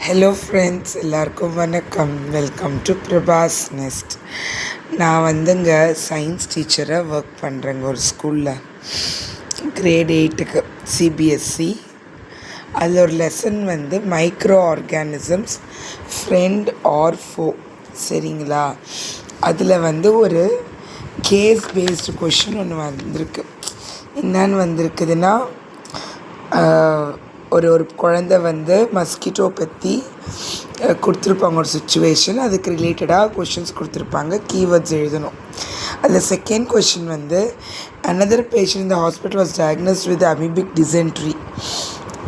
Hello friends, எல்லாருக்கும் வணக்கம். Welcome to Prabhas nest. நான் வந்துங்க சயின்ஸ் டீச்சராக ஒர்க் பண்ணுறேங்க ஒரு ஸ்கூலில். கிரேட் 8க்கு சிபிஎஸ்சி. அதில் ஒரு லெசன் வந்து மைக்ரோ ஆர்கானிசம்ஸ் ஃப்ரெண்ட் ஆர் ஃபோ. சரிங்களா? அதில் வந்து ஒரு கேஸ் பேஸ்டு கொஷின் ஒன்று வந்திருக்கு. என்னன்னு வந்திருக்குதுன்னா, ஒரு குழந்தை வந்து மஸ்கிட்டோ பற்றி கொடுத்துருப்பாங்க ஒரு சுச்சுவேஷன். அதுக்கு ரிலேட்டடாக கொஷின்ஸ் கொடுத்துருப்பாங்க, கீவேர்ட்ஸ் எழுதணும். அதில் செகண்ட் கொஷின் வந்து another patient in the hospital was diagnosed with amoebic dysentery.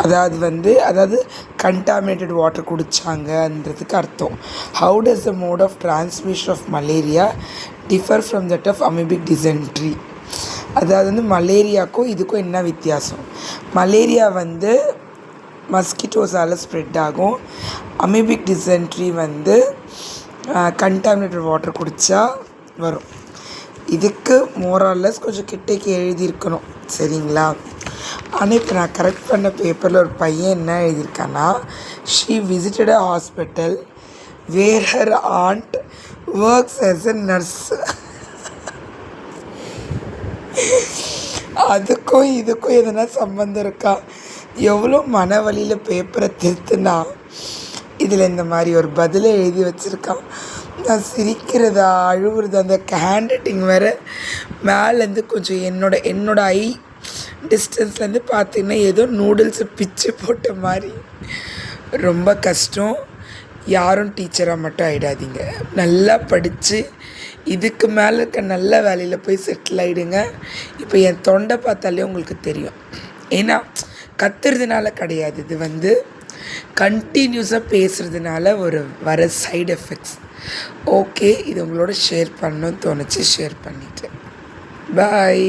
அதாவது கண்டாமினேட்டட் வாட்டர் குடித்தாங்கன்றதுக்கு அர்த்தம். How does the mode of transmission of malaria differ from that of amoebic dysentery? அதாவது வந்து மலேரியாவுக்கும் இதுக்கும் என்ன வித்தியாசம்? மலேரியா வந்து மஸ்கிட்டோஸால் ஸ்ப்ரெட் ஆகும். அமீபிக் டிசென்ட்ரி வந்து கண்டாமினேட்டட் வாட்டர் குடித்தா வரும். இதுக்கு மோரால்லஸ் கொஞ்சம் கிட்டேக்கு எழுதியிருக்கணும். சரிங்களா? ஆனால் இப்போ நான் கரெக்ட் பண்ண பேப்பரில் ஒரு பையன் என்ன எழுதியிருக்கான்னா, she visited a hospital where her aunt works as a nurse. அதுக்கும் இதுக்கும் எதனா சம்மந்தம் இருக்கா? எவ்வளோ மன வலியில் பேப்பரை திருத்துனா இதில் இந்த மாதிரி ஒரு பதிலை எழுதி வச்சுருக்கான். நான் சிரிக்கிறதா அழுவுறதா, அந்த ஹேண்ட் ரைட்டிங் வேறு மேலேருந்து கொஞ்சம் என்னோட ஐ டிஸ்டன்ஸ்லேருந்து பார்த்திங்கன்னா ஏதோ நூடுல்ஸை பிச்சு போட்ட மாதிரி. ரொம்ப கஷ்டம். யாரும் டீச்சராக மட்டும் ஆகிடாதீங்க. நல்லா படித்து இதுக்கு மேலே இருக்க நல்ல வேலையில் போய் செட்டில் ஆகிடுங்க. இப்போ என் தொண்டை பார்த்தாலே உங்களுக்கு தெரியும். ஏன்னா கத்துறதுனால கிடையாது, இது வந்து கண்டினியூஸாக பேசுகிறதுனால வர சைடு எஃபெக்ட்ஸ். ஓகே, இது உங்களோட ஷேர் பண்ணணும்னு தோணுச்சு, ஷேர் பண்ணிட்டேன். பாய்.